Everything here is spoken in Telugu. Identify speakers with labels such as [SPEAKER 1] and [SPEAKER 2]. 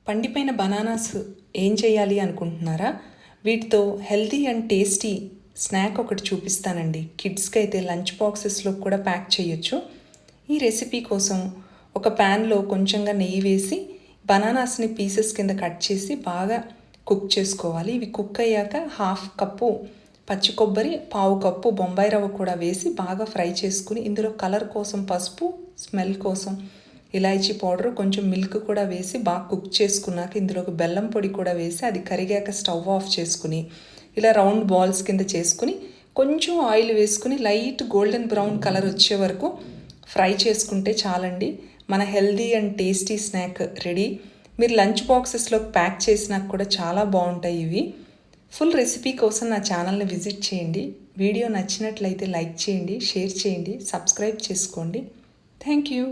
[SPEAKER 1] పండిపోయిన బనానాస్ ఏం చేయాలి అనుకుంటున్నారా? వీటితో హెల్తీ అండ్ టేస్టీ స్నాక్ ఒకటి చూపిస్తానండి. కిడ్స్కి అయితే లంచ్ బాక్సెస్లో కూడా ప్యాక్ చేయొచ్చు. ఈ రెసిపీ కోసం ఒక ప్యాన్లో కొంచెంగా నెయ్యి వేసి బనానాస్ని పీసెస్ కింద కట్ చేసి బాగా కుక్ చేసుకోవాలి. ఇవి కుక్ అయ్యాక 1/2 కప్పు పచ్చి కొబ్బరి, 1/4 కప్పు బొంబాయి రవ్వ కూడా వేసి బాగా ఫ్రై చేసుకుని ఇందులో కలర్ కోసం పసుపు, స్మెల్ కోసం ఇలాచీ పౌడర్, కొంచెం మిల్క్ కూడా వేసి బాగా కుక్ చేసుకున్నాక ఇందులో ఒక బెల్లం పొడి కూడా వేసి అది కరిగాక స్టవ్ ఆఫ్ చేసుకుని ఇలా రౌండ్ బాల్స్ కింద చేసుకుని కొంచెం ఆయిల్ వేసుకుని లైట్ గోల్డెన్ బ్రౌన్ కలర్ వచ్చే వరకు ఫ్రై చేసుకుంటే చాలండి. మన healthy and tasty snack ready. మీరు లంచ్ బాక్సెస్లో ప్యాక్ చేసినాక కూడా చాలా బాగుంటాయి ఇవి. ఫుల్ రెసిపీ కోసం నా ఛానల్ని విజిట్ చేయండి. వీడియో నచ్చినట్లయితే లైక్ చేయండి, షేర్ చేయండి, సబ్స్క్రైబ్ చేసుకోండి. Thank you.